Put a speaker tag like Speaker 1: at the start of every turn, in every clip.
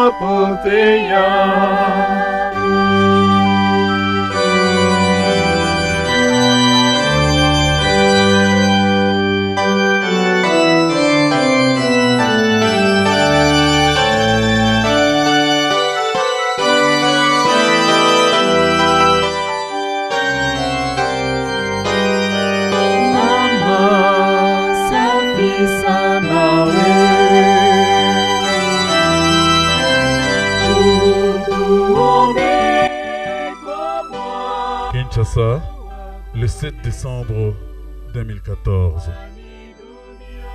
Speaker 1: kapoteya.
Speaker 2: Kinshasa, le 7 décembre 2014.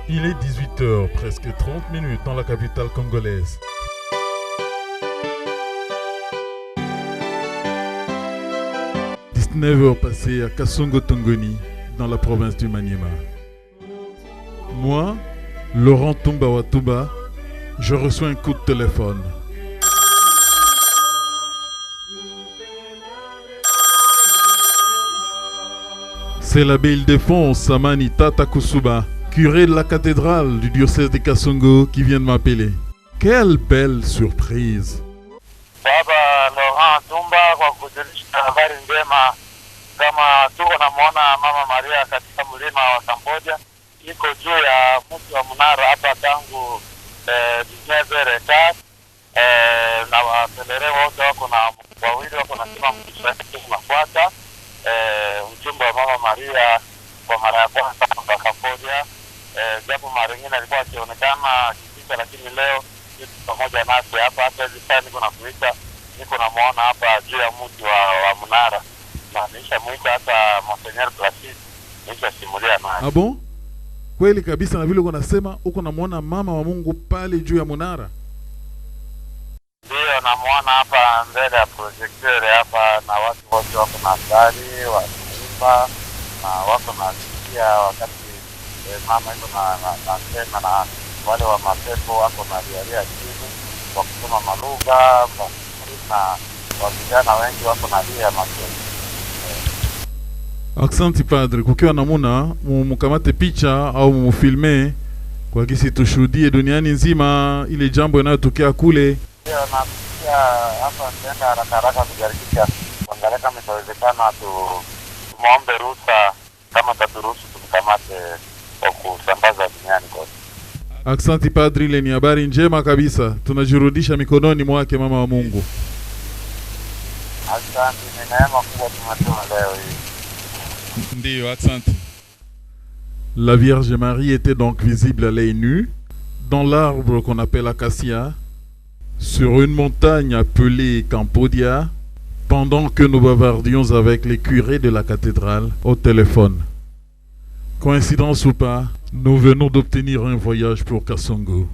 Speaker 2: Il est 18h, presque 30 minutes dans la capitale congolaise. « 19h passées à Kasongo-Tongoni, dans la province du Maniema. Moi, Laurent Tumba Watuba, je reçois un coup de téléphone. C'est l'abbé Ildefonse Samani Tata Kusuba, curé de la cathédrale du diocèse de Kasongo, qui vient de m'appeler. Quelle belle surprise!
Speaker 3: Baba Laurent Tumba kwa kujulisha habari njema kama tuko namuona Mama Maria katika mlima wa Kambodia, iko juu ya mti wa mnara hapa tangu 19h na wapelelezi wote wako na wawili wako nasema mkishaiki unafuata mchumba wa Mama Maria kwa mara ya kwanza kwa Kambodia, japo mara nyingine alikuwa akionekana akipita, lakini leo yuko pamoja nasi hapa. Hata hivi sasa niko namuona hapa juu ya mti wa mnara, na nishamuita hata Monseigneur Placide, nishasimulia naye.
Speaker 2: Ah bon? Kweli kabisa, na vile uko nasema uko namuona mama wa Mungu pale juu ya mnara?
Speaker 3: Ndio, namuona hapa mbele ya projecteur hapa, na watu wote wako na gari wanaimba na wako na sikia wakati mama yuko na sema, na wale wa mapepo wako na riaria chini wakisoma malugha, na vijana wengi wako na ria masomo.
Speaker 2: Aksanti padre, kukiwa namuna mukamate picha au mufilme kwa kisi tushuhudie duniani nzima ile jambo inayotokea kule.
Speaker 3: Ndio, nafikia hapa nenda haraka kujaribisha kuangalia kama itawezekana tumuombe ruhusa kama taturuhusu tumkamate kwa kusambaza duniani kote.
Speaker 2: Aksanti padri, ile ni habari njema kabisa. Tunajirudisha mikononi mwake mama wa Mungu.
Speaker 3: Asante, ni neema kubwa tumepewa leo hii.
Speaker 2: Ndio, aksanti. La Vierge Marie était donc visible à l'œil nu dans l'arbre qu'on appelle acacia, sur une montagne appelée Campodia, pendant que nous bavardions avec les curés de la cathédrale au téléphone. Coïncidence ou pas, nous venons d'obtenir un voyage pour Kasongo.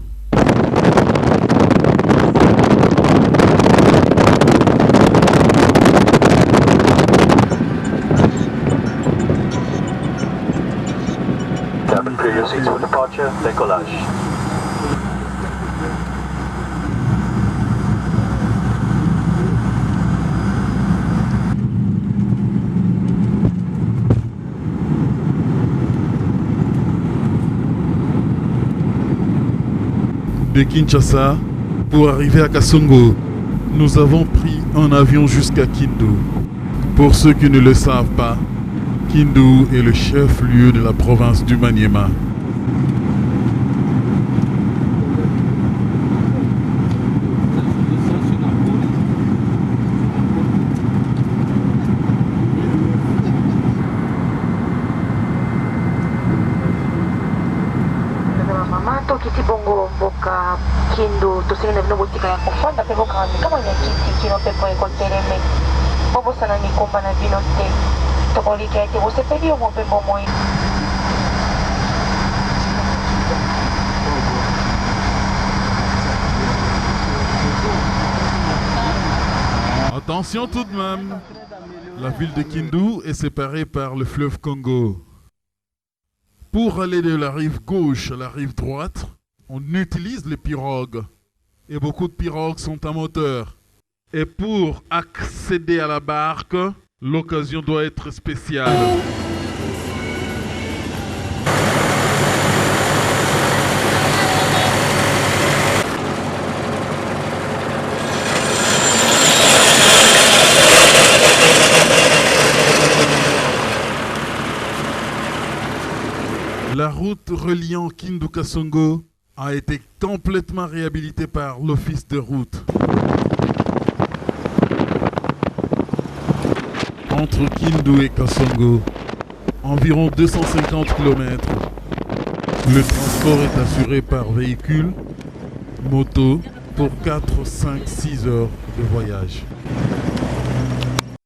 Speaker 4: Cabin crew, your seats for departure, décollage.
Speaker 2: De Kinshasa, pour arriver à Kasongo, nous avons pris un avion jusqu'à Kindu. Pour ceux qui ne le savent pas, Kindu est le chef-lieu de la province du Maniema.
Speaker 5: Kindu tusingenda vinobotika ya kufanda pepo kami kama nyakiti kino pepo ekoteleme bobo sana nikomba na vino te tokolika ete bosepeli omo pepo moi.
Speaker 2: Attention tout de même, la ville de Kindu est séparée par le fleuve Congo. Pour aller de la rive gauche à la rive droite, on utilise les pirogues. Et beaucoup de pirogues sont à moteur. Et pour accéder à la barque, l'occasion doit être spéciale. La route reliant Kindu Kasongo a été complètement réhabilitée par l'office de route. Entre Kindu et Kasongo, environ 250 km. Le transport est assuré par véhicule, moto, pour 4, 5, 6 heures de voyage.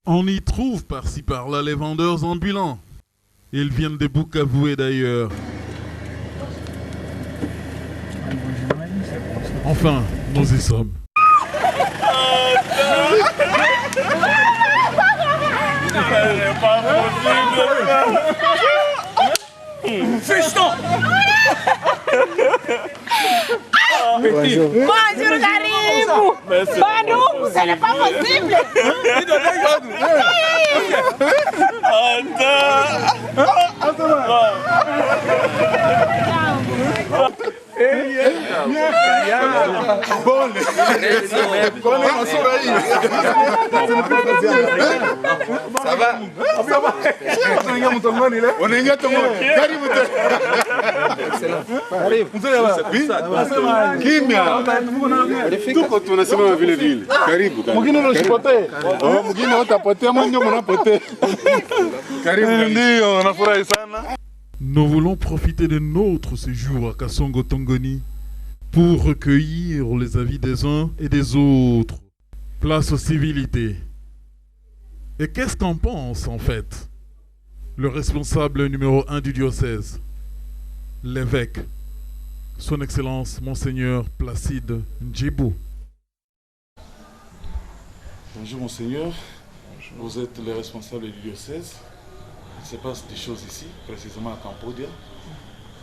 Speaker 2: On y trouve par-ci par-là les vendeurs ambulants. Ils viennent de Bukavu d'ailleurs. Enfin, nous y sommes.
Speaker 1: Fiston!
Speaker 6: Bonjour. Bonjour, Karibu. Bandou, ce n'est pas possible.
Speaker 1: Ça va? On est gâteau. Kimya. Tuko tunasema vile vile. Karibu. Mwingine unashipote. Mwingine utapotea, mwingine unapotea. Karibu ndio, nafurahi sana.
Speaker 2: Nous voulons profiter de notre séjour à Kasongo Tongoni pour recueillir les avis des uns et des autres. Place aux civilités. Et qu'est-ce qu'en pense en fait le responsable numéro 1 du diocèse, l'évêque, son Excellence Monseigneur Placide Ndjibou?
Speaker 7: Bonjour Monseigneur, vous êtes le responsable du diocèse. Il se passe des choses ici, précisément à Cambodia.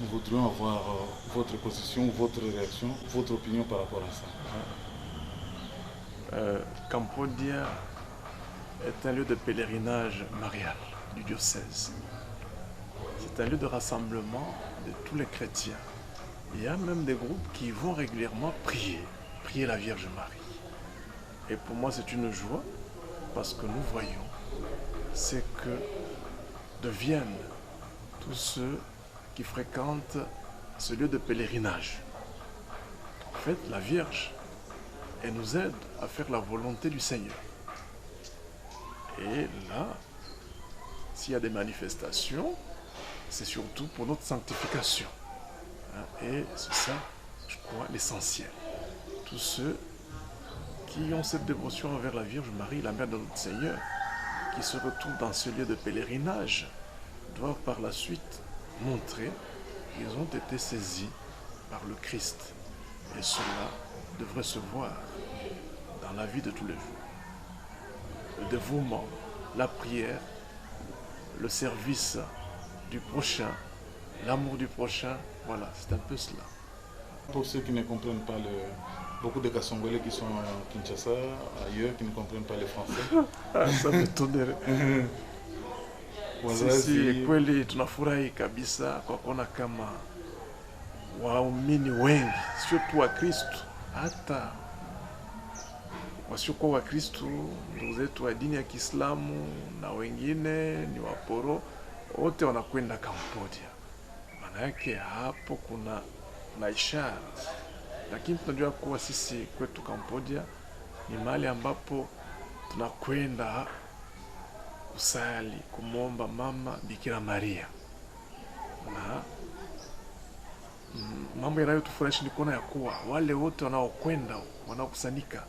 Speaker 7: Nous voudrions avoir votre position, votre réaction, votre opinion par rapport à ça.
Speaker 8: Cambodia est un lieu de pèlerinage marial du diocèse. C'est un lieu de rassemblement de tous les chrétiens. Il y a même des groupes qui vont régulièrement prier la Vierge Marie. Et pour moi c'est une joie parce que nous voyons c'est que deviennent tous ceux qui fréquentent ce lieu de pèlerinage. En fait, la Vierge, elle nous aide à faire la volonté du Seigneur. Et là, s'il y a des manifestations, c'est surtout pour notre sanctification. Et c'est ça, je crois, l'essentiel. Tous ceux qui ont cette dévotion envers la Vierge Marie, la mère de notre Seigneur, qui se retrouvent dans ce lieu de pèlerinage, doivent par la suite montrer qu'ils ont été saisis par le Christ. Et cela devrait se voir dans la vie de tous les jours. Le dévouement, la prière, le service du prochain, l'amour du prochain, voilà, c'est un peu cela.
Speaker 7: Pour ceux qui ne comprennent pas beaucoup de Kasongolais qui sont à Kinshasa, ailleurs, qui ne comprennent pas le français.
Speaker 8: Ça m'étonnerait. Sisi kweli tunafurahi kabisa kwa kuona kama waumini wengi, sio tu wa Kristo, hata wasiokuwa wa Kristo, ndugu zetu wa dini ya Kiislamu na wengine ni waporo, wote wanakwenda Cambodia. Maana yake hapo kuna ishara. Lakini tunajua kuwa sisi kwetu Cambodia ni mahali ambapo tunakwenda kusali, kumwomba mama Bikira Maria. Na mambo yanayotufurahisha ni kuona ya kuwa wale wote wanaokwenda, wanaokusanyika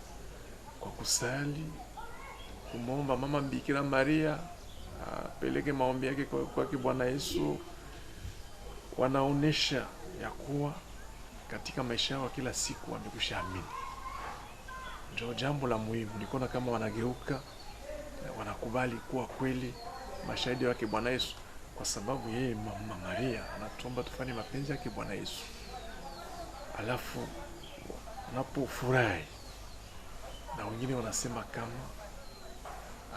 Speaker 8: kwa kusali, kumwomba mama Bikira Maria apeleke maombi yake kwa Bwana Yesu, wanaonesha ya kuwa katika maisha yao kila siku wamekushaamini. Ndio jambo la muhimu, nikuona kama wanageuka, wanakubali kuwa kweli mashahidi wake Bwana Yesu, kwa sababu yeye mama Maria anatuomba tufanye mapenzi yake Bwana Yesu. Alafu unapofurahi na wengine wanasema kama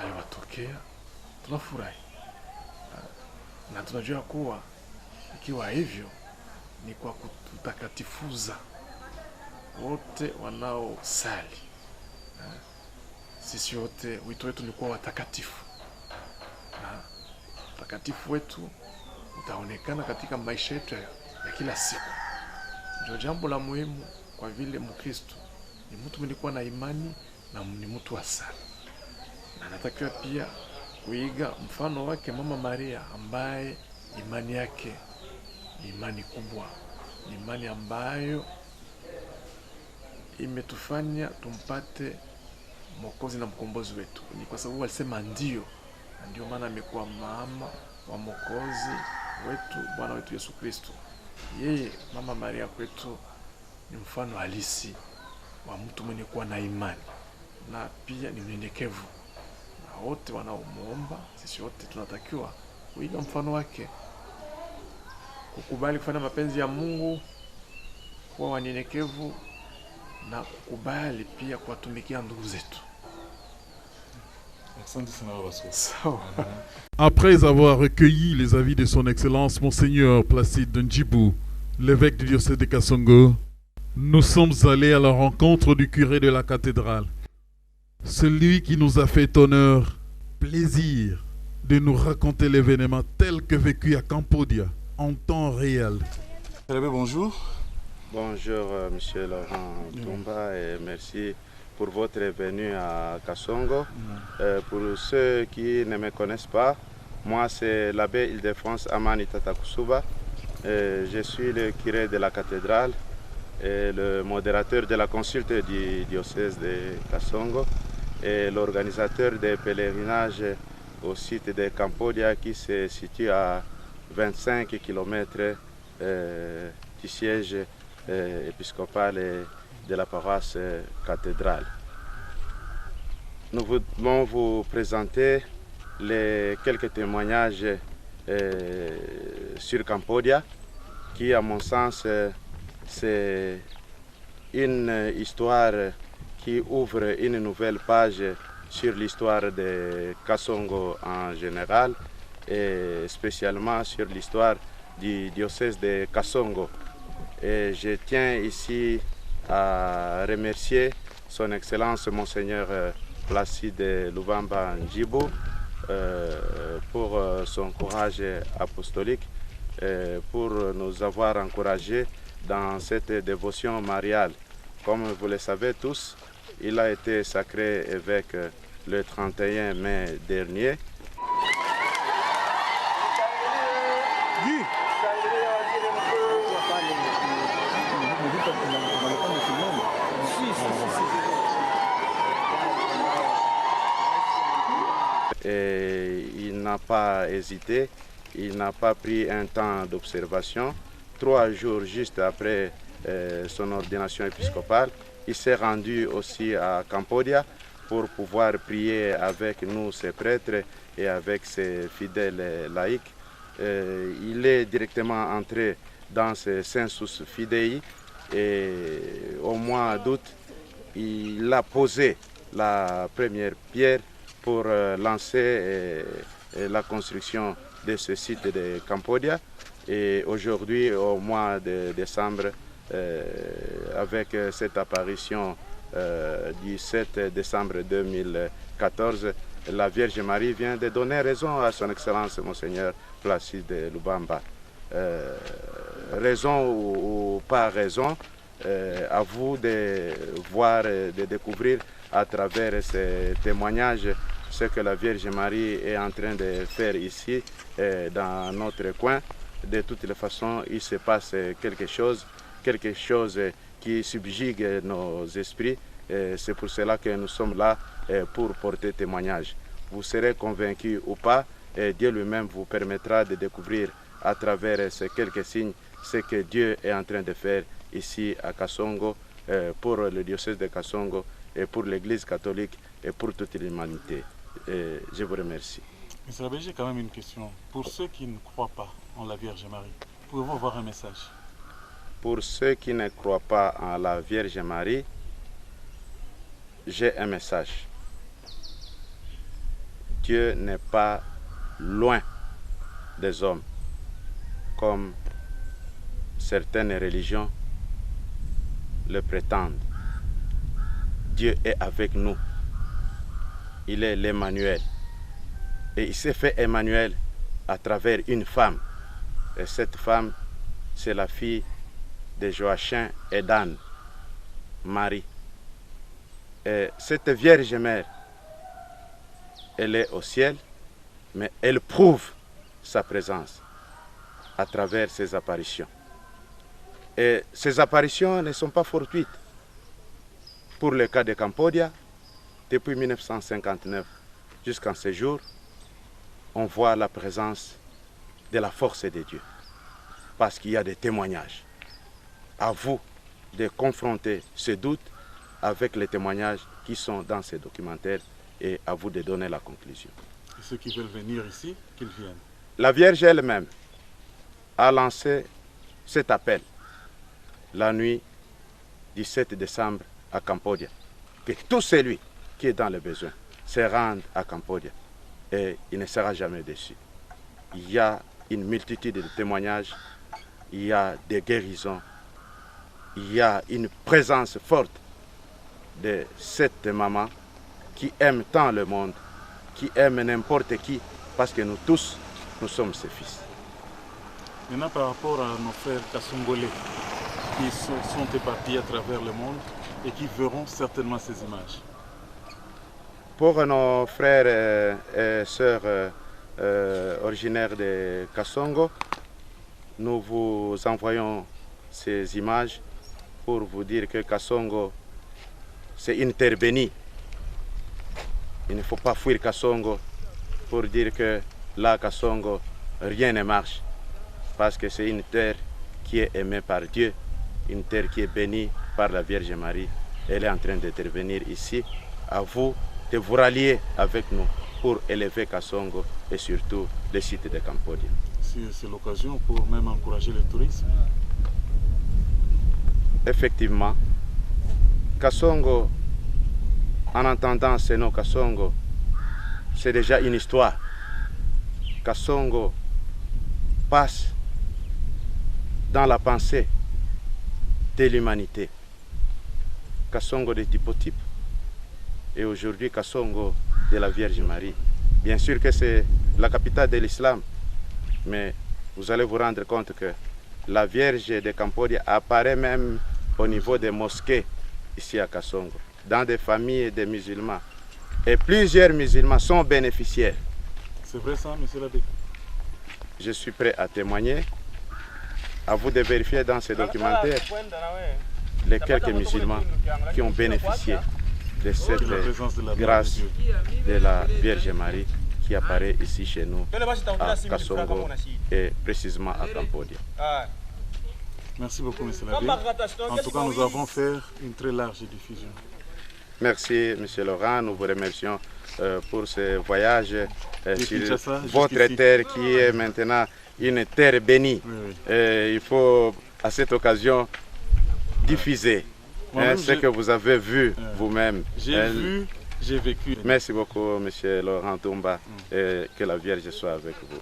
Speaker 8: aliwatokea, tunafurahi na tunajua kuwa ikiwa hivyo ni kwa kututakatifuza wote wanaosali. Sisi wote wito wetu ni kuwa watakatifu. Utakatifu wetu utaonekana katika maisha yetu ya kila siku. Ndio jambo la muhimu, kwa vile Mkristo ni mtu mwenye kuwa na imani na ni mtu wa sala, na anatakiwa pia kuiga mfano wake Mama Maria, ambaye imani yake ni imani kubwa, ni imani ambayo imetufanya tumpate Mwokozi na mkombozi wetu. Ni kwa sababu alisema ndio, na ndio maana amekuwa mama wa Mwokozi wetu, Bwana wetu Yesu Kristo. Yeye Mama Maria kwetu ni mfano halisi wa mtu mwenye kuwa na imani, na pia ni mnyenyekevu. Na wote wanaomuomba, sisi wote tunatakiwa kuiga mfano wake, kukubali kufanya mapenzi ya Mungu, kuwa wanyenyekevu, na kukubali pia kuwatumikia ndugu zetu.
Speaker 2: Après avoir recueilli les avis de son Excellence Monseigneur Placide Ndjibou, l'évêque du diocèse de Kasongo, nous sommes allés à la rencontre du curé de la cathédrale. Celui qui nous a fait honneur, plaisir de nous raconter l'événement tel que vécu à Cambodia, en temps réel.
Speaker 7: Bonjour.
Speaker 9: Bonjour, Monsieur Laurent Toumba, et merci pour votre venue à Kasongo. Pour ceux qui ne me connaissent pas, moi c'est l'abbé Île-de-France Amani Tatakusuba. Je suis le curé de la cathédrale et le modérateur de la consulte du diocèse de Kasongo et l'organisateur des pèlerinages au site de Cambodia qui se situe à 25 km du siège épiscopal de la paroisse cathédrale. Nous voulons vous présenter quelques témoignages sur Cambodia, qui à mon sens c'est une histoire qui ouvre une nouvelle page sur l'histoire de Kasongo en général et spécialement sur l'histoire du diocèse de Kasongo. Et je tiens ici à remercier son Excellence Monseigneur Placide Lubamba Ndjibou pour son courage apostolique, pour nous avoir encouragés dans cette dévotion mariale. Comme vous le savez tous, il a été sacré évêque le 31 mai dernier. Et il n'a pas hésité, il n'a pas pris un temps d'observation. 3 jours juste après son ordination épiscopale, il s'est rendu aussi à Cambodia pour pouvoir prier avec nous, ses prêtres, et avec ses fidèles laïcs. Il est directement entré dans ce Sensus Fidei et au mois d'août, il a posé la première pierre pour lancer la construction de ce site de Cambodia. Et aujourd'hui, au mois de décembre, avec cette apparition du 7 décembre 2014, la Vierge Marie vient de donner raison à son Excellence Monseigneur Placide Lubamba. Raison ou pas raison, à vous de voir, de découvrir à travers ces témoignages ce que la Vierge Marie est en train de faire ici, dans notre coin. De toutes les façons, il se passe quelque chose qui subjugue nos esprits. C'est pour cela que nous sommes là pour porter témoignage. Vous serez convaincus ou pas, et Dieu lui-même vous permettra de découvrir à travers ces quelques signes ce que Dieu est en train de faire ici à Kasongo, pour le diocèse de Kasongo et pour l'Église catholique et pour toute l'humanité. Je vous remercie.
Speaker 7: Monsieur l'abbé, j'ai quand même une question. Pour ceux qui ne croient pas en la Vierge Marie, pouvez-vous avoir un message?
Speaker 9: Pour ceux qui ne croient pas en la Vierge Marie, j'ai un message. Dieu n'est pas loin des hommes, comme certaines religions le prétendent. Dieu est avec nous. Il est l'Emmanuel. Et il s'est fait Emmanuel à travers une femme, Et cette femme, c'est la fille de Joachim et d'Anne, Marie. Et cette Vierge Mère, elle est au ciel, mais elle prouve sa présence à travers ses apparitions. Et ces apparitions ne sont pas fortuites. Pour le cas de Cambodia, depuis 1959 jusqu'en ce jour, on voit la présence de la force de Dieu. Parce qu'il y a des témoignages. À vous de confronter ces doutes avec les témoignages qui sont dans ces documentaires et à vous de donner la conclusion.
Speaker 7: Et ceux qui veulent venir ici, qu'ils viennent.
Speaker 9: La Vierge elle-même a lancé cet appel la nuit du 7 décembre à Cambodia. Que tout celui qui est dans le besoin se rende à Cambodia et il ne sera jamais déçu. Il y a une multitude de témoignages, il y a des guérisons, il y a une présence forte de cette maman qui aime tant le monde, qui aime n'importe qui, parce que nous tous, nous sommes ses fils.
Speaker 7: Maintenant, par rapport à nos frères Kassongolais, qui sont éparpillés à travers le monde et qui verront certainement ces images.
Speaker 9: Pour nos frères et sœurs originaires de Kassongo, nous vous envoyons ces images pour vous dire que Kassongo, c'est une terre bénie. Il ne faut pas fuir Kassongo pour dire que là, Kassongo, rien ne marche. Parce que c'est une terre qui est aimée par Dieu, une terre qui est bénie par la Vierge Marie. Elle est en train d'intervenir ici. À vous de vous rallier avec nous pour élever Kassongo et surtout les sites de Cambodia.
Speaker 7: C'est l'occasion pour même encourager le tourisme.
Speaker 9: Effectivement, Kassongo, en entendant ce nom Kassongo, c'est déjà une histoire. Kassongo passe dans la pensée de l'humanité. Kassongo de typotype et aujourd'hui Kassongo de la Vierge Marie. Bien sûr que c'est la capitale de l'islam, mais vous allez vous rendre compte que la Vierge de Cambodia apparaît même au niveau des mosquées ici à Kassongo, dans des familles de musulmans. Et plusieurs musulmans sont bénéficiaires.
Speaker 7: C'est vrai ça, monsieur l'abbé?
Speaker 9: Je suis prêt à témoigner. À vous de vérifier dans ces documentaires les quelques musulmans qui ont bénéficié de cette grâce de la Vierge Marie qui apparaît ici chez nous à Kassongo et précisément à Cambodia.
Speaker 7: Merci beaucoup, monsieur l'abbé. En tout cas, nous avons fait une très large diffusion.
Speaker 9: Merci, monsieur Laurent. Nous vous remercions pour ce voyage sur votre terre qui est maintenant une terre bénie.
Speaker 7: Oui, oui.
Speaker 9: Et il faut, à cette occasion, diffuser ce que vous avez vu vous-même.
Speaker 7: J'ai vu, j'ai vécu.
Speaker 9: Merci beaucoup, monsieur Laurent Toumba, et que la Vierge soit avec vous.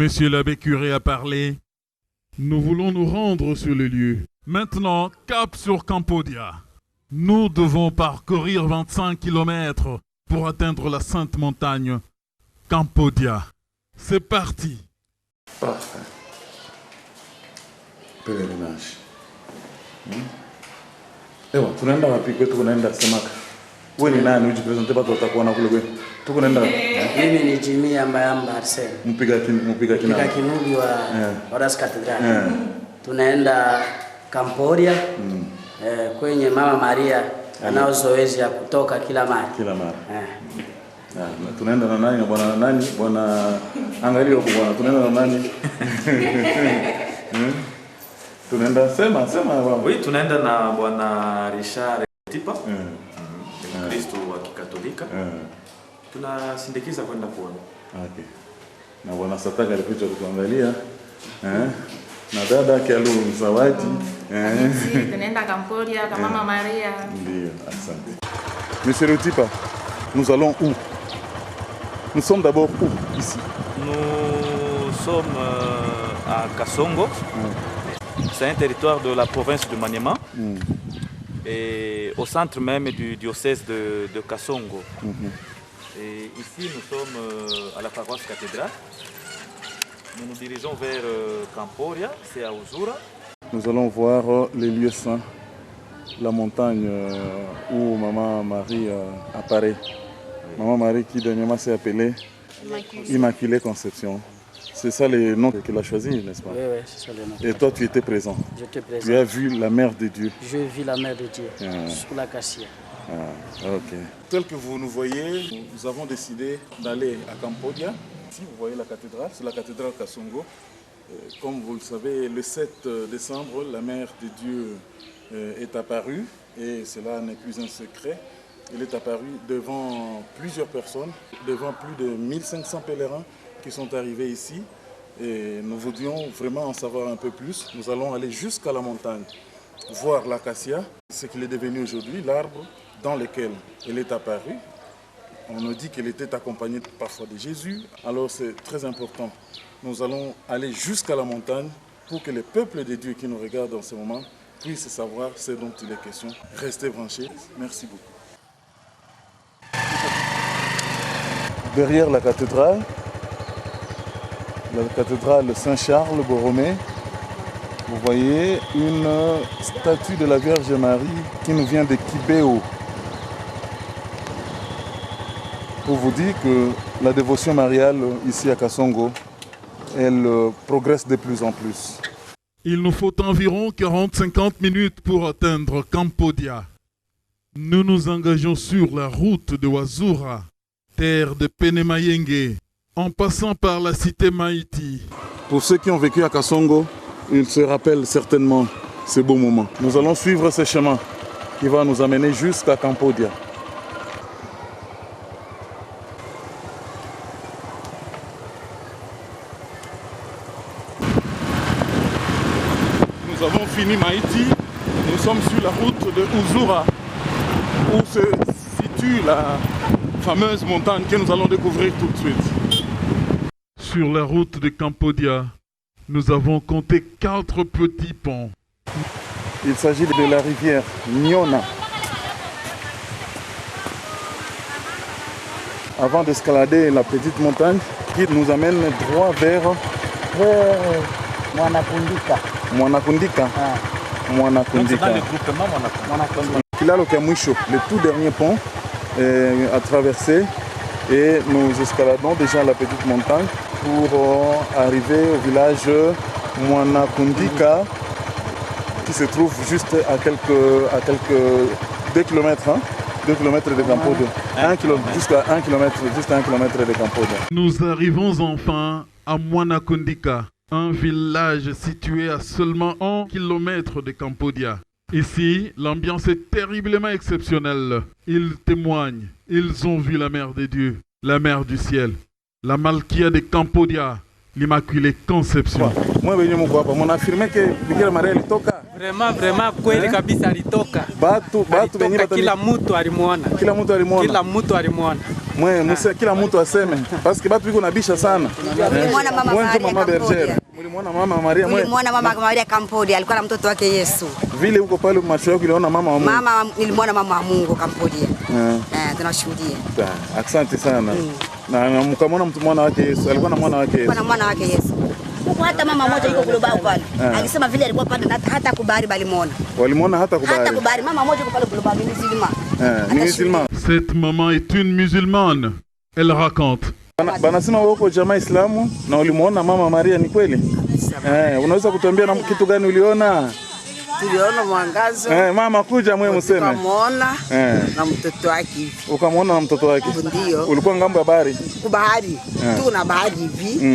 Speaker 2: Monsieur l'abbé curé a parlé. Nous voulons nous rendre sur le lieu. Maintenant, cap sur Campodia. Nous devons parcourir 25 km pour atteindre la sainte montagne Campodia. C'est parti.
Speaker 7: Parfait. Pèlerinage. Ewa, tunaenda wapi kwetu? Tunaenda Semaka. Wewe ni nani? Ujipresente watu watakuona kule kwetu. Tuko naenda.
Speaker 10: Mimi ni Jimmy Yamba Arsene.
Speaker 7: Mpiga
Speaker 10: kinuli wa Horace Cathedral. Tunaenda Campodia. Kwenye Mama Maria anao zoezi ya kutoka kila mara.
Speaker 7: Tunaenda na nani? Bwana nani? Bwana angalia huko bwana. Tunaenda na nani? Tunaenda sema bwana.
Speaker 11: Oui, tunaenda na Bwana Richard Tipa. Kristo wa Kikatolika. Tunasindikiza kwenda kuona.
Speaker 7: Okay. Na Bwana Sataka alikuja kutuangalia. Na dada Kialu Zawadi.
Speaker 12: Tunaenda Campodia kwa Mama Maria.
Speaker 7: Ndio, asante. Monsieur le Tipa, nous allons où? Nous sommes d'abord où ici?
Speaker 11: Nous sommes à Kasongo. C'est un territoire de la province de Maniema. Et au centre même du diocèse de Kasongo. Et ici, nous sommes à la paroisse cathédrale. Nous nous dirigeons vers Campodia, c'est à Uzura.
Speaker 7: Nous allons voir les lieux saints, la montagne où Maman Marie apparaît. Maman Marie qui dernièrement s'est appelée Immaculée Conception. C'est ça le nom qu'elle a choisi, n'est-ce pas?
Speaker 10: Oui, c'est ça le nom.
Speaker 7: Et toi, tu étais présent?
Speaker 10: J'étais présent.
Speaker 7: Tu as vu la Mère de Dieu?
Speaker 10: J'ai vu la Mère de Dieu sous la cassia.
Speaker 7: Ok. Tel que vous nous voyez, nous avons décidé d'aller à Campodia. Ici, vous voyez la cathédrale, c'est la cathédrale Kasongo. Comme vous le savez, le 7 décembre, la Mère de Dieu est apparue, et cela n'est plus un secret. Elle est apparue devant plusieurs personnes, devant plus de 1500 pèlerins qui sont arrivés ici. Et nous voudrions vraiment en savoir un peu plus. Nous allons aller jusqu'à la montagne, voir l'acacia, ce qu'il est devenu aujourd'hui, l'arbre dans lequel elle est apparue. On nous dit qu'elle était accompagnée parfois de Jésus, alors c'est très important. Nous allons aller jusqu'à la montagne pour que les peuples de Dieu qui nous regardent en ce moment puissent savoir ce dont il est question. Restez branchés. Merci beaucoup. Derrière la cathédrale Saint-Charles Borromée, vous voyez une statue de la Vierge Marie qui nous vient de Kibéo. Pour vous dire que la dévotion mariale ici à Kasongo, elle progresse de plus en plus.
Speaker 2: Il nous faut environ 40-50 minutes pour atteindre Campodia. Nous nous engageons sur la route de Wazura, terre de Penemayenge, en passant par la cité Maïti.
Speaker 7: Pour ceux qui ont vécu à Kasongo, ils se rappellent certainement ces beaux moments. Nous allons suivre ce chemin qui va nous amener jusqu'à Campodia. Nous avons fini Maïti, nous sommes sur la route de Uzura, où se situe la fameuse montagne que nous allons découvrir tout de suite.
Speaker 2: Sur la route de Campodia, nous avons compté 4 petits ponts.
Speaker 7: Il s'agit de la rivière Nyona. Avant d'escalader la petite montagne qui nous amène droit vers Mwanakundika. Kilalo Kamwisho, le tout dernier pont à traverser, et nous escaladons déjà la petite montagne pour arriver au village Mwanakundika qui se trouve juste à quelques 2 km. 2 km de Campodia. Jusqu'à 1 km, juste 1 km de Campodia.
Speaker 2: Nous arrivons enfin à Mwanakundika, un village situé à seulement 1 km de Campodia. Ici, l'ambiance est terriblement exceptionnelle. Ils témoignent, ils ont vu la Mère de Dieu, la Mère du ciel, la Malkia de Campodia, l'Immaculée Conception.
Speaker 7: Moi wenye mko hapa mnaafirme ke Bikira Maria alitoka?
Speaker 13: Vraiment kweli kabisa alitoka.
Speaker 7: Batu wenye
Speaker 13: kila mtu alimuona.
Speaker 7: Kila mtu alimuona.
Speaker 13: Kila mtu alimuona.
Speaker 7: Mwe kila mtu aseme parce que batu biko nabisha sana.
Speaker 14: Mulimuona mama
Speaker 7: Berger. Mulimuona mama Maria mwe.
Speaker 14: Mulimuona mama Maria Campodia alikuwa na mtoto wake Yesu.
Speaker 7: Vile huko pale macho yako uliona mama wa Mungu.
Speaker 14: Mama nilimwona mama wa Mungu Campodia. Tunashuhudia.
Speaker 7: Asante sana. Na mkamwona mwana wake Yesu. Alikuwa na mwana wake Yesu.
Speaker 14: Alikuwa na mwana wake Yesu. Huko hata mama mmoja yuko Global pale. Alisema vile alikuwa pale hata kubari balimuona.
Speaker 7: Walimuona hata kubari.
Speaker 14: Hata kubari mama mmoja yuko pale Global ni musulman.
Speaker 2: Cette maman est une musulmane. Elle raconte.
Speaker 7: Banasema wako jamaa Islamu na ulimuona mama Maria, ni kweli? Unaweza kutuambia na kitu gani uliona?
Speaker 15: Tuliona mwangazo.
Speaker 7: Mama kuja mwe mseme.
Speaker 15: Ukamwona na mtoto wake.
Speaker 7: Ukamwona na mtoto wake?
Speaker 15: Ndio.
Speaker 7: Ulikuwa ngambo ya bahari?
Speaker 15: Kubahari. Tuna bahari hivi.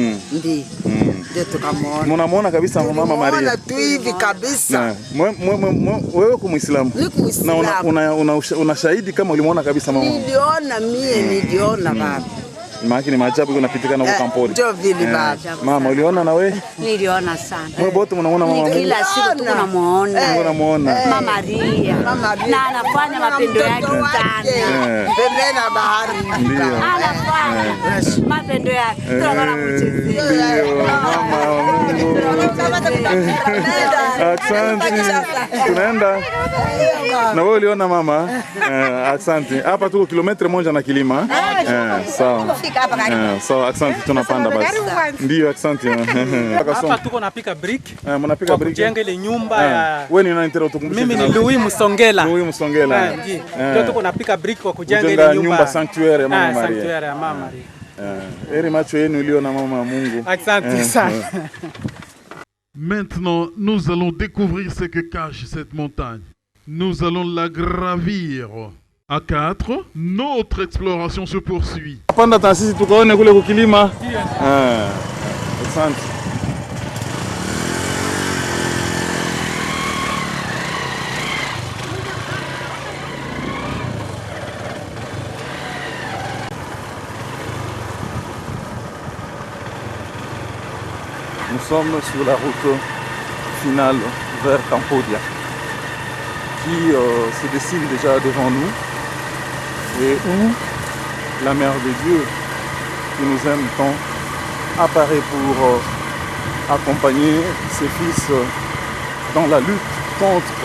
Speaker 15: Ndio tukamwona.
Speaker 7: Mnamuona kabisa mama Maria?
Speaker 15: Tunamuona tu hivi kabisa.
Speaker 7: Wewe kwa Muislamu? Na una shahidi kama ulimuona kabisa mama?
Speaker 15: Niliona baba.
Speaker 7: Maana ni maajabu kunapitikana huko Campodia.
Speaker 15: Ndio vile baba.
Speaker 7: Mama uliona na wewe?
Speaker 14: Niliona sana.
Speaker 7: Wewe bote mnaona mama Mungu?
Speaker 14: Kila siku tunamuona.
Speaker 7: Tunamuona.
Speaker 14: Mama Maria. Na anafanya mapendo yake sana.
Speaker 15: Pembeni na bahari.
Speaker 7: Ndio.
Speaker 14: Anafanya mapendo yake. Tunaona mchezea.
Speaker 7: Mama Mungu. Asante. Tunaenda. Na wewe uliona mama? Asante. Hapa tuko kilomita 1 na kilima. Sawa. Sawa, asante, tunapanda basi. Ndio, asante.
Speaker 13: Hapa tuko napika brick.
Speaker 7: Mnapika brick.
Speaker 13: Kujenga ile nyumba ya.
Speaker 7: Wewe ni nani tena utukumbushe?
Speaker 13: Mimi ni Louis Musongela.
Speaker 7: Louis Musongela.
Speaker 13: Ndio tuko napika brick kwa kujenga ile
Speaker 7: nyumba sanctuary ya mama Maria.
Speaker 13: Sanctuary ya mama Maria.
Speaker 7: Eri macho yenu uliona mama Mungu.
Speaker 13: Asante sana.
Speaker 2: Maintenant, nous allons découvrir ce que cache cette montagne. Nous allons la gravir. À 4, notre exploration se poursuit.
Speaker 7: Panda taasisi tukaone kule kukilima. Asante. Nous sommes sur la route finale vers Campodia qui se dessine déjà devant nous. Et où la Mère de Dieu, qui nous aime tant, apparaît pour accompagner ses fils dans la lutte contre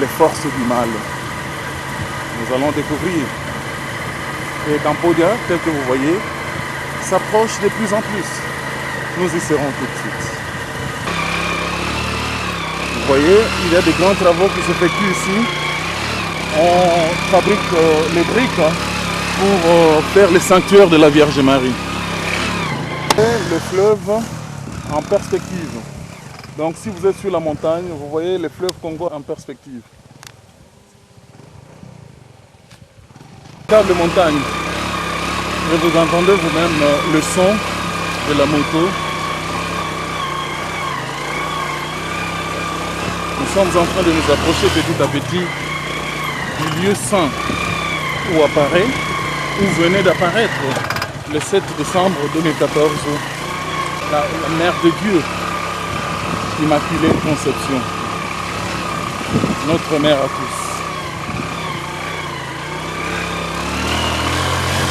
Speaker 7: les forces du mal. Nous allons découvrir. Et Campodia, tel que vous voyez, s'approche de plus en plus. Nous y serons tout de suite. Vous voyez, il y a des grands travaux qui s'effectuent ici. On fabrique les briques pour faire les sanctuaires de la Vierge Marie. Et le fleuve en perspective. Donc si vous êtes sur la montagne, vous voyez le fleuve Congo en perspective. Câble montagne. Et vous entendez vous-même le son de la moto. Nous sommes en train de nous approcher petit à petit du lieu saint où apparaît, où venait d'apparaître le 7 décembre 2014 la Mère de Dieu, Immaculée Conception, notre Mère à tous.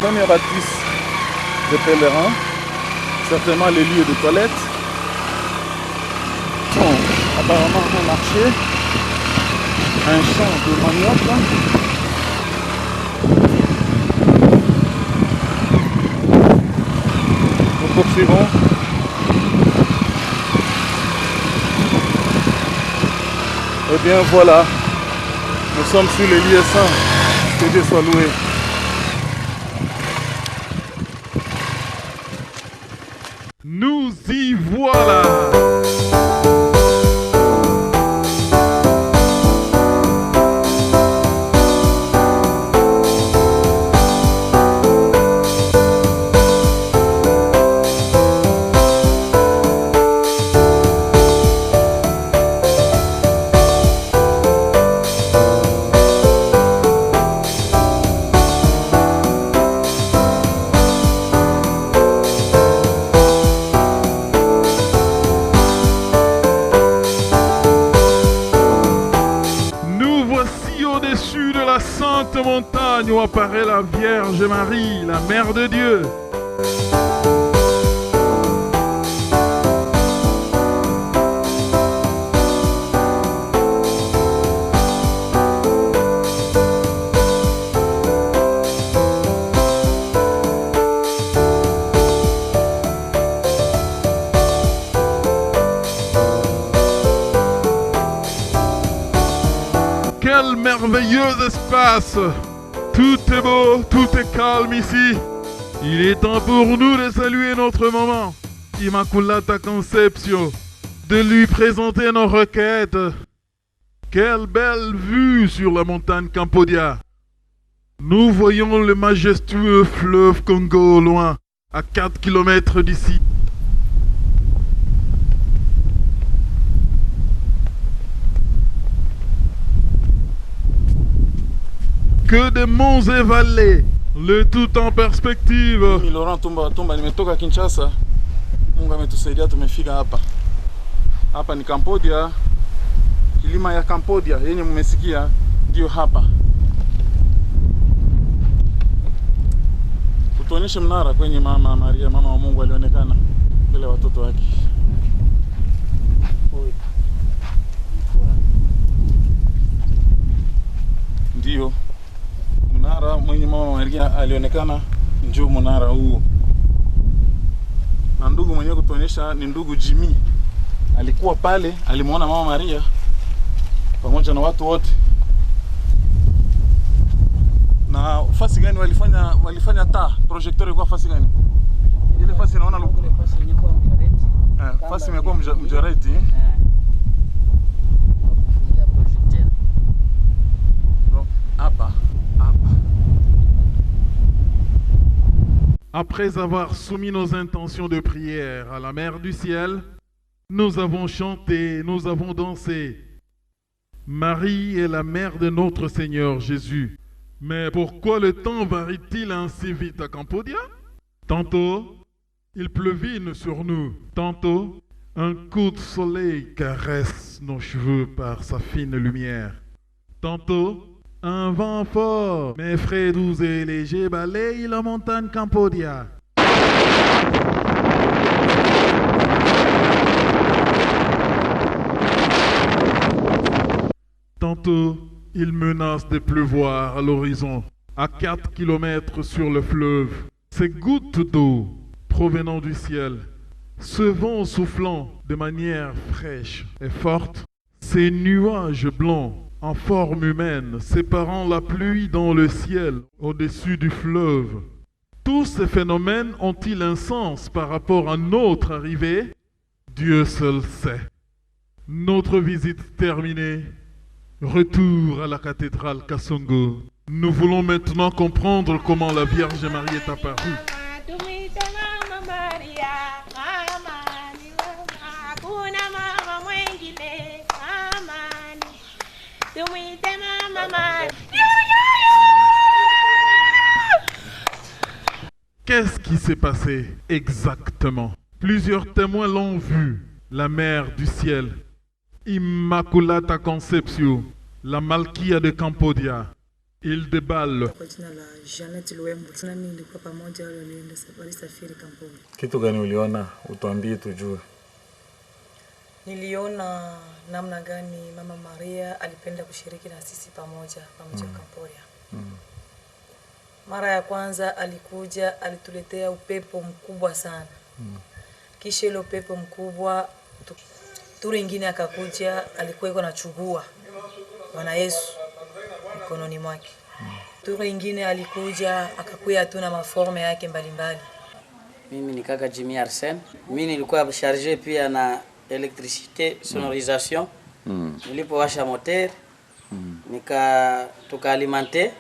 Speaker 7: Première bâtisse de pèlerins, certainement les lieux de toilette. Apparemment un marché, un champ de manioc. Nous poursuivons. Et bien voilà, nous sommes sur les lieux saints, que Dieu soit loué.
Speaker 2: Nous y voilà. sainte montagne où apparaît la Vierge Marie, la Mère de Dieu. Quel merveilleux espace! Tout est beau, tout est calme ici. Il est temps pour nous de saluer notre maman, Immaculata Conception, de lui présenter nos requêtes. Quelle belle vue sur la montagne Cambodia! Nous voyons le majestueux fleuve Congo au loin, à 4 km d'ici. Que des monts et vallées, le tout en perspective.
Speaker 7: Laurent Tumba nimetoka Kinshasa. Mungu ametusaidia tumefika hapa. Hapa ni Cambodia. Kilima ya Cambodia yenye mmesikia ndio hapa. Tuonyeshe mnara kwenye mama Maria, mama wa Mungu alionekana mbele ya watoto wake. Ndio mnara mwenye mama Maria alionekana, njoo mnara huu. Na ndugu mwenyewe kutuonyesha ni ndugu Jimmy. Alikuwa pale, alimuona mama Maria pamoja na watu wote. Na fasi gani walifanya taa? Projector ilikuwa fasi gani? Ile fasi naona luku.
Speaker 10: Fasi ilikuwa mjareti.
Speaker 7: Fasi imekuwa mjareti. Hapa.
Speaker 2: Après avoir soumis nos intentions de prière à la Mère du Ciel, nous avons chanté, nous avons dansé. Marie est la mère de notre Seigneur Jésus. Mais pourquoi le temps varie-t-il ainsi vite à Cambodia? Tantôt, il pleuvine sur nous. Tantôt, un coup de soleil caresse nos cheveux par sa fine lumière. Tantôt, un vent fort, mais frais, doux et léger, balaye la montagne Cambodia. Tantôt, il menace de pleuvoir à l'horizon, à 4 km sur le fleuve. Ces gouttes d'eau provenant du ciel, ce vent soufflant de manière fraîche et forte, ces nuages blancs en forme humaine, séparant la pluie dans le ciel au-dessus du fleuve. Tous ces phénomènes ont-ils un sens par rapport à notre arrivée? Dieu seul sait. Notre visite terminée, retour à la cathédrale Kasongo. Nous voulons maintenant comprendre comment la Vierge Marie est apparue. Qu'est-ce qui s'est passé exactement? Plusieurs témoins l'ont vu. La Mère du Ciel, Immaculata Conception, la Malkia de Cambodia. Il déballe.
Speaker 7: Kitu gani uliona? Utuambie tujue.
Speaker 16: Niliona namna gani Mama Maria alipenda kushiriki na sisi pamoja Cambodia. Mara ya kwanza alikuja, alituletea upepo mkubwa sana. Kisha ile upepo mkubwa, turi ingine akakuja, alikuwa iko na chugua Bwana Yesu mikononi mwake. Turi ingine alikuja, akakuya tu na maforme yake mbalimbali.
Speaker 10: Mimi ni kaka Jimmy Arsene. Mimi nilikuwa chargé pia na électricité, sonorisation. Nilipowasha moteur, tukaalimenter.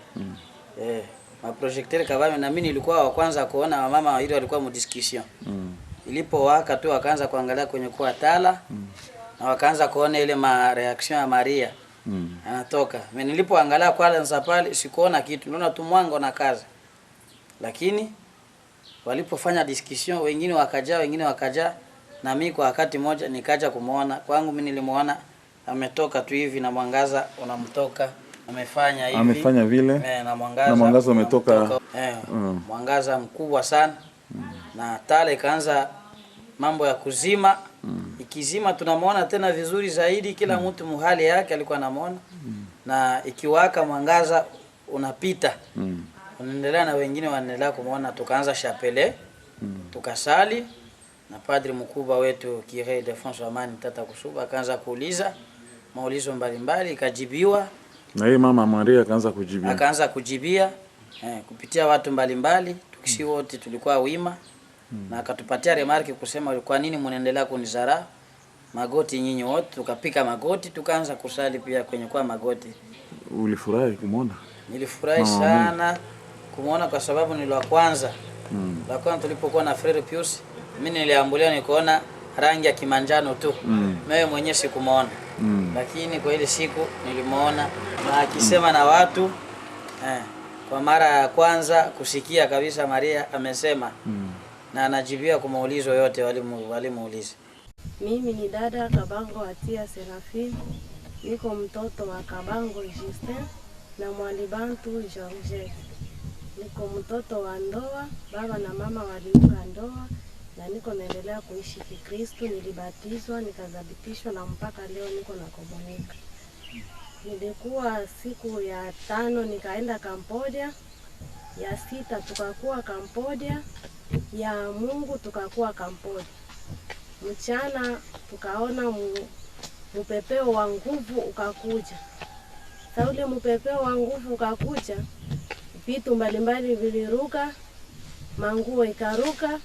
Speaker 10: Ma projecteur kabame na mimi nilikuwa wa kwanza kuona mama wawili walikuwa mu discussion. Ilipowaka tu wakaanza kuangalia kwenye kwa tala na wakaanza kuona ile reaction ya Maria. Anatoka. Mimi nilipoangalia kwanza pale sikuona kitu. Naona tu mwango na kazi. Lakini walipofanya discussion wengine wakaja na mimi kwa wakati moja nikaja kumuona. Kwangu mimi nilimuona ametoka tu hivi na mwangaza unamtoka
Speaker 7: amefanya vile
Speaker 10: na
Speaker 7: mwangaza umetoka
Speaker 10: mwangaza mkubwa sana na tala ikaanza mambo ya kuzima ikizima tunamwona tena vizuri zaidi kila mtu muhali yake alikuwa anamuona na ikiwaka mwangaza unapita unaendelea na wengine wanaendelea kumuona tukaanza chapele tukasali na padri mkubwa wetu Kire Defonso Amani Tata Kusuba akaanza kuuliza maulizo mbalimbali ikajibiwa
Speaker 7: na yeye mama Maria akaanza kujibia
Speaker 10: kupitia watu mbalimbali tukisi wote tulikuwa wima na akatupatia remarki kusema kwa nini mnaendelea kunizara magoti nyinyi wote tukapika magoti tukaanza kusali pia kwenye kwa magoti.
Speaker 7: Ulifurahi kumuona?
Speaker 10: Nilifurahi sana kumuona kwa sababu ni la kwanza la kwanza tulipokuwa na Frere Pius mimi niliambulia nikaona rangi ya kimanjano tu mimi mwenyewe sikumuona lakini kwa ile siku nilimuona na akisema na watu kwa mara ya kwanza kusikia kabisa Maria amesema na anajibia kwa maulizo yote walimuuliza.
Speaker 17: Mimi ni dada Kabango Atia Serafine, niko mtoto wa Kabango Justin na Mwalibantu Georgette. Niko mtoto wa ndoa, baba na mama waliunga ndoa na niko naendelea kuishi Kikristo. Nilibatizwa, nikadhabitishwa na mpaka leo niko nakomunika. Nilikuwa siku ya 5 nikaenda Cambodia, ya 6 tukakuwa Cambodia, ya Mungu tukakuwa Cambodia. Mchana tukaona mpepeo wa nguvu ukakuja. Sasa ule mpepeo wa nguvu ukakuja, vitu mbalimbali viliruka, manguo ikaruka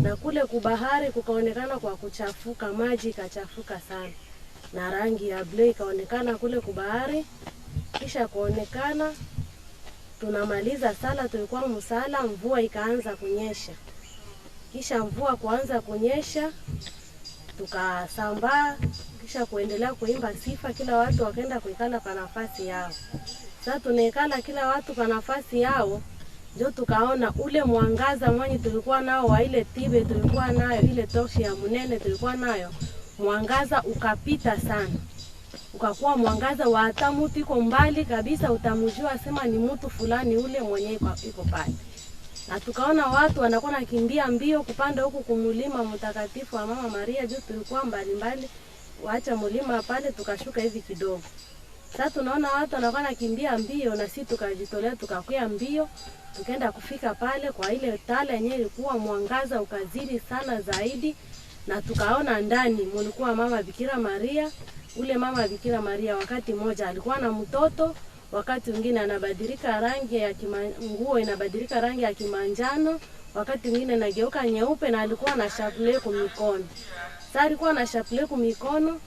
Speaker 17: na kule kubahari kukaonekana kwa kuchafuka, maji ikachafuka sana. Na rangi ya blue ikaonekana kule kubahari. Kisha kuonekana tunamaliza sala, tulikuwa msala, mvua ikaanza kunyesha. Kisha mvua kuanza kunyesha tukasambaa, kisha kuendelea kuimba sifa, kila watu wakaenda kuikala pa nafasi yao. Sasa tunaikala kila watu pa nafasi yao, ndio tukaona ule mwangaza mwenye tulikuwa nao wa ile tibe tulikuwa nayo, ile toshi ya munene tulikuwa nayo, mwangaza ukapita sana. Ukakuwa mwangaza wa hata mtu iko mbali kabisa utamjua sema ni mtu fulani ule mwenye iko pale. Na tukaona watu wanakuwa nakimbia mbio kupanda huku kumulima mtakatifu wa Mama Maria, juu tulikuwa mbali waacha mulima pale tukashuka hivi kidogo. Sasa tunaona watu wanakuwa nakimbia mbio na sisi tukajitolea tukakuya mbio tukaenda kufika pale kwa ile tala yenyewe ilikuwa mwangaza ukazidi sana zaidi, na tukaona ndani mulikuwa Mama Bikira Maria. Ule Mama Bikira Maria wakati mmoja alikuwa na mtoto, wakati mwingine anabadilika rangi ya nguo inabadilika rangi ya kimanjano, wakati mwingine inageuka nyeupe, na alikuwa na chapelet kwa mikono. Sasa alikuwa na chapelet kwa mikono,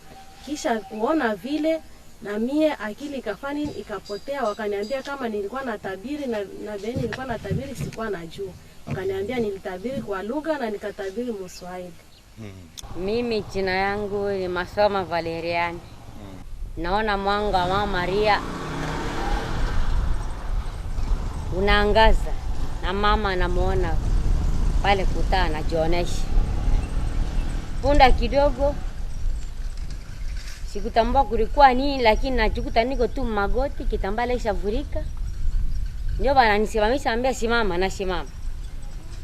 Speaker 17: kisha kuona vile na mie akili ikafani ikapotea, wakaniambia kama nilikuwa natabiri na beni nilikuwa natabiri sikuwa najua. Wakaniambia nilitabiri kwa lugha na nikatabiri Mswahili.
Speaker 18: Mimi jina yangu ni Masoma Valeriani. Naona mwanga wa Mama Maria unaangaza na mama anamuona pale kutaa anajionesha. Punda kidogo sikutambua kulikuwa nini, lakini najikuta niko tu magoti, kitambala ishavurika. Ndio bana nisimamisha, ambia simama, na simama.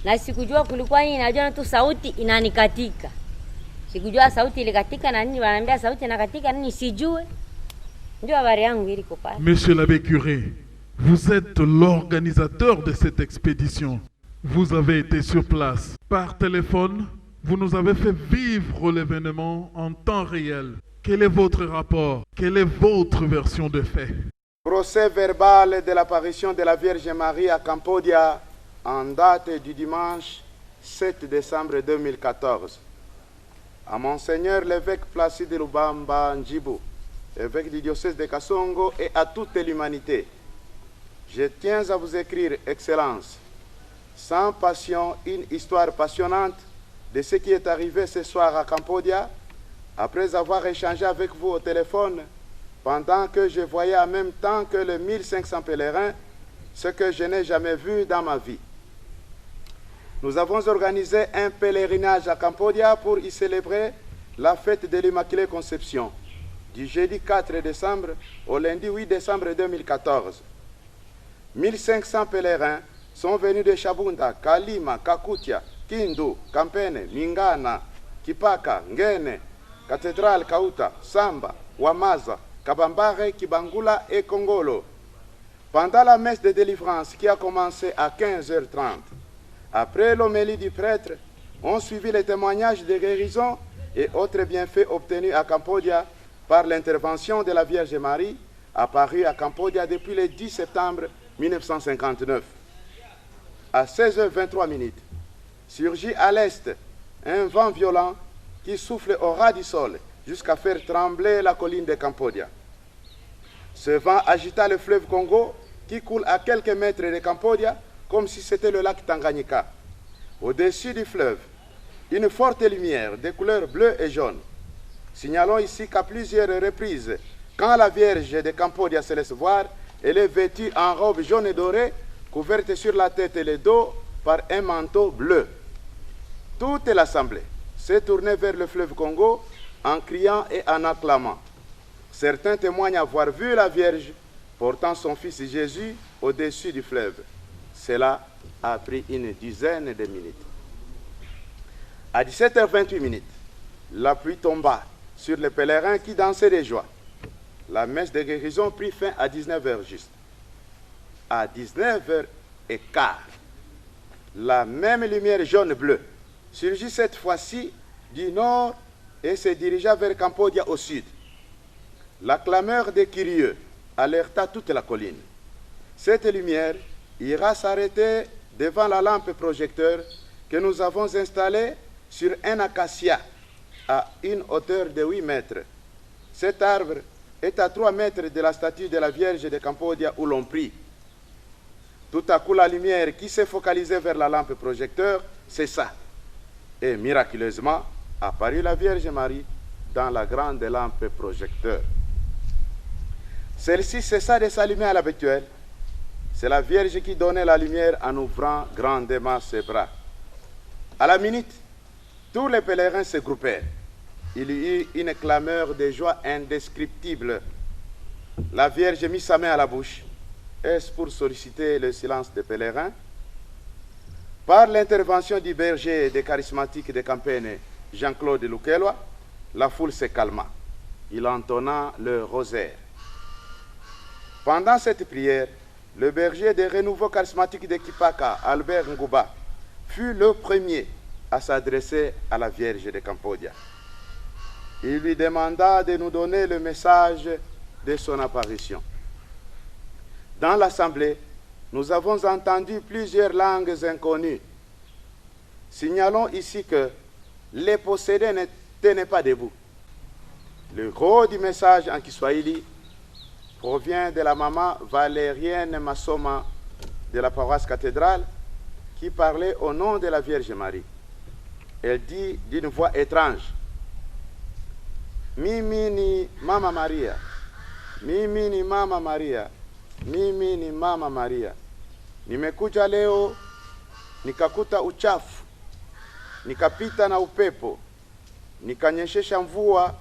Speaker 18: Na sikujua kulikuwa nini, najua tu sauti inanikatika. Sikujua sauti ilikatika na nini, wananiambia sauti inakatika nini sijue. Ndio habari yangu iliko pale.
Speaker 2: Monsieur l'abbé curé, vous êtes l'organisateur de cette expédition. Vous avez été sur place. Par téléphone, vous nous avez fait vivre l'événement en temps réel. Quel est votre rapport? Quelle est votre version de fait?
Speaker 9: Procès verbal de l'apparition de la Vierge Marie à Cambodia en date du dimanche 7 décembre 2014. À Monseigneur l'évêque Placide Lubamba Njibu, évêque du diocèse de Kasongo, et à toute l'humanité. Je tiens à vous écrire, Excellence, sans passion, une histoire passionnante de ce qui est arrivé ce soir à Cambodia, après avoir échangé avec vous au téléphone, pendant que je voyais en même temps que les 1500 pèlerins, ce que je n'ai jamais vu dans ma vie. Nous avons organisé un pèlerinage à Cambodia pour y célébrer la fête de l'Immaculée Conception. du jeudi 4 décembre au lundi 8 décembre 2014. 1500 pèlerins sont venus de Shabunda, Kalima, Kakutia, Kindu, Kampene, Mingana, Kipaka, Ngene, Cathédrale Kauta, Samba, Wamaza, Kabambare, Kibangula et Kongolo. Pendant la messe de délivrance qui a commencé à 15h30, après l'homélie du prêtre, ont suivi les témoignages de guérison et autres bienfaits obtenus à Cambodia par l'intervention de la Vierge Marie, apparue à Cambodia depuis le 10 septembre 1959. À 16h23, surgit à l'est un vent violent qui souffle au ras du sol jusqu'à faire trembler la colline de Cambodia. Ce vent agita le fleuve Congo qui coule à quelques mètres de Cambodia comme si c'était le lac Tanganyika. Au-dessus du fleuve, une forte lumière de couleur bleue et jaune. Signalons ici qu'à plusieurs reprises, quand la Vierge de Cambodia se laisse voir, elle est vêtue en robe jaune et dorée, couverte sur la tête et le dos par un manteau bleu. Toute l'assemblée s'est tournée vers le fleuve Congo en criant et en acclamant. Certains témoignent avoir vu la Vierge portant son fils Jésus au-dessus du fleuve. Cela a pris une dizaine de minutes. À 17h28, la pluie tomba sur les pèlerins qui dansaient de joie. La messe de guérison prit fin à 19h juste. À 19h15, la même lumière jaune-bleue surgit cette fois-ci du nord et se dirigea vers Cambodia au sud. La clameur des curieux alerta toute la colline. Cette lumière ira s'arrêter devant la lampe projecteur que nous avons installée sur un acacia à une hauteur de 8 mètres. Cet arbre est à 3 mètres de la statue de la Vierge de Cambodia où l'on prie. Tout à coup, la lumière qui s'est focalisée vers la lampe projecteur cessa. Et miraculeusement, apparut la Vierge Marie dans la grande lampe projecteur. Celle-ci cessa de s'allumer à l'habituel. C'est la Vierge qui donnait la lumière en ouvrant grandement ses bras. À la minute, tous les pèlerins se groupèrent. Il y eut une clameur de joie indescriptible. La Vierge mit sa main à la bouche. Est-ce pour solliciter le silence des pèlerins? Par l'intervention du berger des charismatiques de Kampene, Jean-Claude Lukelwa, la foule se calma. Il entonna le rosaire. Pendant cette prière, le berger des renouveaux charismatiques de Kipaka, Albert Ngouba, fut le premier à s'adresser à la Vierge de Cambodia. Il lui demanda de nous donner le message de son apparition. Dans l'assemblée, nous avons entendu plusieurs langues inconnues. Signalons ici que les possédés ne tenaient pas debout. Le gros du message en Kiswahili provient de la maman Valérienne Massoma de la paroisse cathédrale qui parlait au nom de la Vierge Marie. Elle dit d'une voix étrange: Mimi ni Mama Maria, mimi ni Mama Maria, mimi ni Mama Maria. Nimekuja leo nikakuta uchafu, nikapita na upepo, nikanyeshesha mvua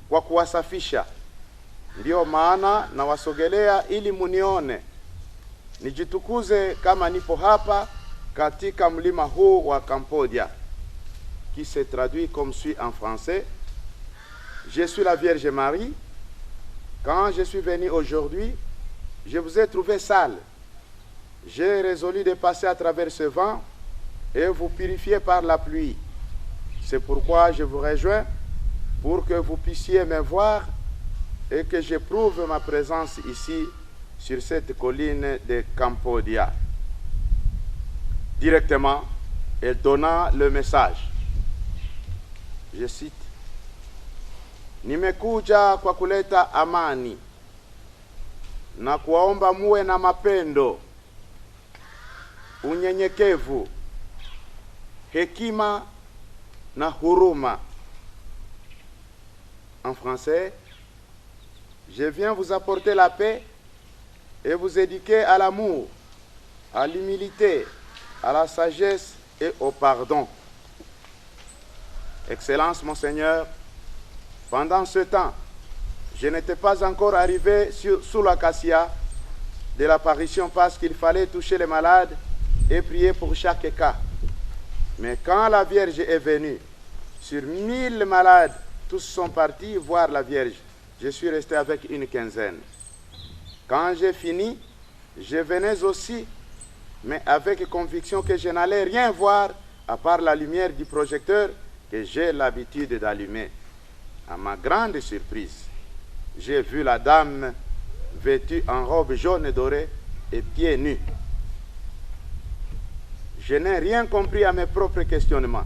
Speaker 9: kwa kuwasafisha. Ndio maana nawasogelea ili munione, nijitukuze kama nipo hapa katika mlima huu wa Cambodia, qui se traduit comme suit en français: Je suis la Vierge Marie. Quand je suis venu aujourd'hui, je vous ai trouvé sale. J'ai résolu de passer à travers ce vent et vous purifier par la pluie. C'est pourquoi je vous rejoins pour que vous puissiez me voir et que j'éprouve ma présence ici sur cette colline de Cambodia. Directement, elle donna le message. Je cite: Nimekuja kwa kuleta amani na kuwaomba muwe na mapendo, unyenyekevu, hekima na huruma. En français, je viens vous apporter la paix et vous éduquer à l'amour, à l'humilité, à la sagesse et au pardon. Excellence, Monseigneur, pendant ce temps, Je n'étais pas encore arrivé sous l'acacia de l'apparition parce qu'il fallait toucher les malades et prier pour chaque cas. Mais quand la Vierge est venue, sur 1000 malades, tous sont partis voir la Vierge. Je suis resté avec une quinzaine. Quand j'ai fini, je venais aussi, mais avec conviction que je n'allais rien voir à part la lumière du projecteur que j'ai l'habitude d'allumer. À ma grande surprise, j'ai vu la dame vêtue en robe jaune et dorée et pieds nus. Je n'ai rien compris à mes propres questionnements.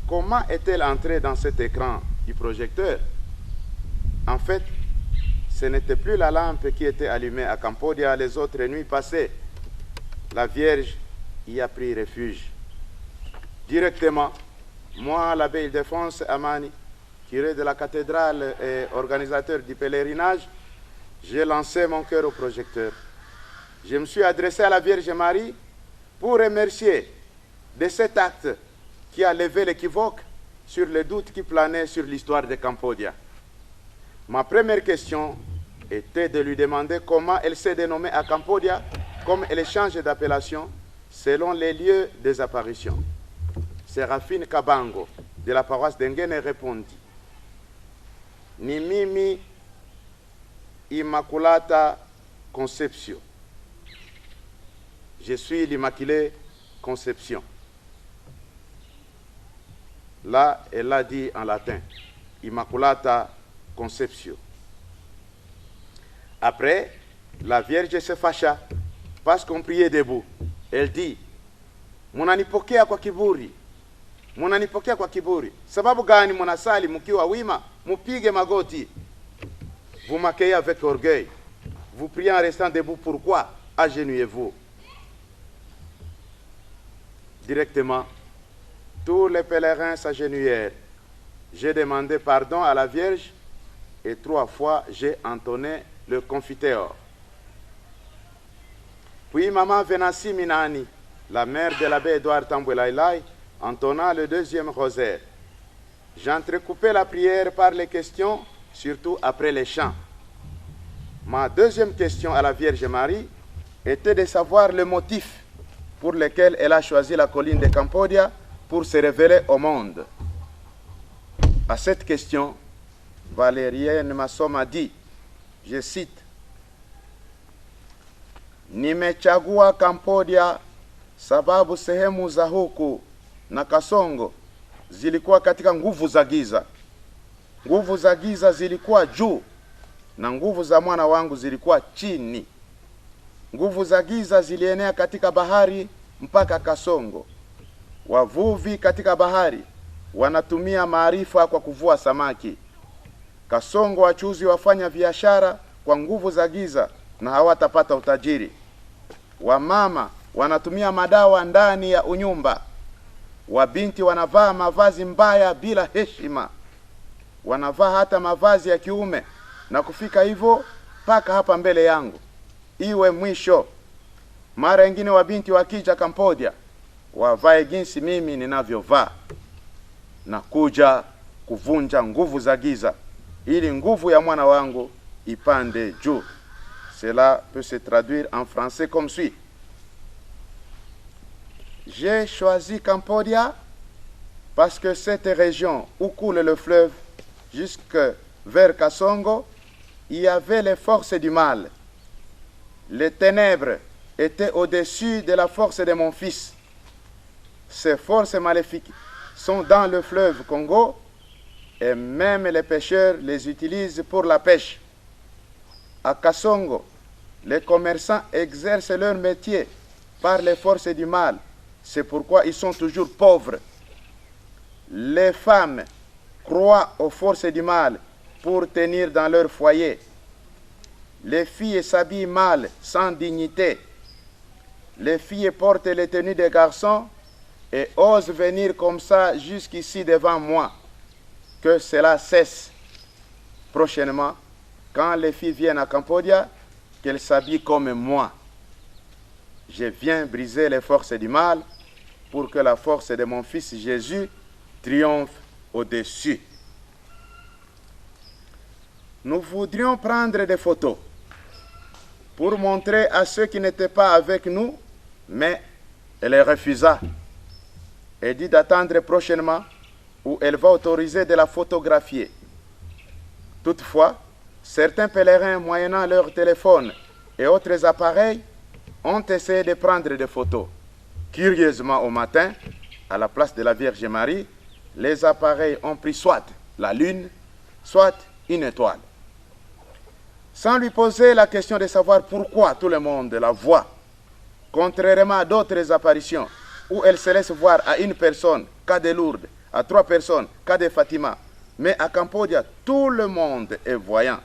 Speaker 9: Comment est-elle entrée dans cet écran du projecteur? En fait, ce n'était plus la lampe qui était allumée à Cambodia les autres nuits passées. La Vierge y a pris refuge. Directement, moi, l'abbé Ildefonse Amani, curé de la cathédrale et organisateur du pèlerinage, j'ai lancé mon cœur au projecteur. Je me suis adressé à la Vierge Marie pour remercier de cet acte qui a levé l'équivoque sur les doutes qui planaient sur l'histoire de Cambodia. Ma première question était de lui demander comment elle s'est dénommée à Cambodia, comme elle change d'appellation selon les lieux des apparitions. Séraphine Kabango, de la paroisse d'Engene, répondit: Ni mimi Immaculata Conception. Je suis l'Immaculée Conception. Là, elle l'a dit en latin, Immaculata Conception. Après, la Vierge se fâcha parce qu'on priait debout. Elle dit: Munanipokea kwa kiburi, munanipokea kwa kiburi. Sababu gani munasali mkiwa wima? Mupige magoti. Vous m'accueillez avec orgueil. Vous priez en restant debout. Pourquoi? Agenouillez-vous. Directement, tous les pèlerins s'agenouillèrent. J'ai demandé pardon à la Vierge et 3 fois j'ai entonné le Confiteor. Puis maman Venancy Minani, la mère de l'abbé Edouard Tambouelaïlaï, entonna le 2e rosaire. J'entrecoupais la prière par les questions, surtout après les chants. Ma 2e question à la Vierge Marie était de savoir le motif pour lequel elle a choisi la colline de Cambodia pour se révéler au monde. À cette question, Valérienne Masson m'a dit, je cite, Nimechagua Cambodia sababu sehemu za huku na Kasongo zilikuwa katika nguvu za giza. Nguvu za giza zilikuwa juu na nguvu za mwana wangu zilikuwa chini. Nguvu za giza zilienea katika bahari mpaka Kasongo. Wavuvi katika bahari wanatumia maarifa kwa kuvua samaki. Kasongo wachuzi wafanya biashara kwa nguvu za giza na hawatapata utajiri. Wamama wanatumia madawa ndani ya unyumba. Wabinti wanavaa mavazi mbaya bila heshima. Wanavaa hata mavazi ya kiume na kufika hivyo paka hapa mbele yangu. Iwe mwisho. Mara nyingine wabinti wakija Cambodia wavae jinsi mimi ninavyovaa. Na kuja kuvunja nguvu za giza ili nguvu ya mwana wangu ipande juu. Cela peut se traduire en français comme suit. J'ai choisi Cambodia parce que cette région où coule le fleuve jusque vers Kasongo, il y avait les forces du mal. Les ténèbres étaient au-dessus de la force de mon fils. Ces forces maléfiques sont dans le fleuve Congo et même les pêcheurs les utilisent pour la pêche. À Kasongo, les commerçants exercent leur métier par les forces du mal. C'est pourquoi ils sont toujours pauvres. Les femmes croient aux forces du mal pour tenir dans leur foyer. Les filles s'habillent mal, sans dignité. Les filles portent les tenues des garçons et osent venir comme ça jusqu'ici devant moi. Que cela cesse. Prochainement, quand les filles viennent à Cambodia, qu'elles s'habillent comme moi. Je viens briser les forces du mal pour que la force de mon fils Jésus triomphe au-dessus. nous voudrions prendre des photos pour montrer à ceux qui n'étaient pas avec nous, mais elle refusa et dit d'attendre prochainement où elle va autoriser de la photographier. Toutefois, certains pèlerins, moyennant leur téléphone et autres appareils, ont essayé de prendre des photos. Curieusement, au matin, à la place de la Vierge Marie, les appareils ont pris soit la lune, soit une étoile. Sans lui poser la question de savoir pourquoi tout le monde la voit, contrairement à d'autres apparitions où elle se laisse voir à une personne, cas de Lourdes, à 3 personnes, cas de Fatima, mais à Cambodia, tout le monde est voyant.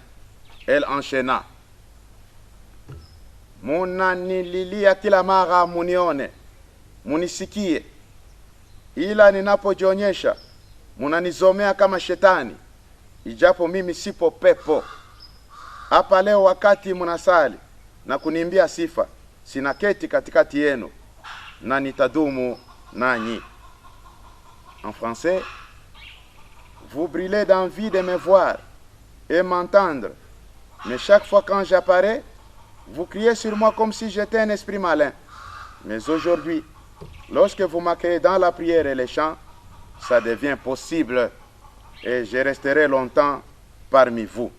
Speaker 9: Elle enchaîna. Munanililia kila mara munione, munisikie, ila ninapojionyesha munanizomea kama shetani, ijapo mimi sipo pepo. Hapa leo wakati munasali na kuniimbia sifa, sinaketi katikati yenu na nitadumu nanyi. En français, vous brûlez d'envie de me voir et m'entendre, mais chaque fois quand j'apparais, vous criez sur moi comme si j'étais un esprit malin. Mais aujourd'hui, lorsque vous m'accueillez dans la prière et les chants, ça devient possible et je resterai longtemps parmi vous.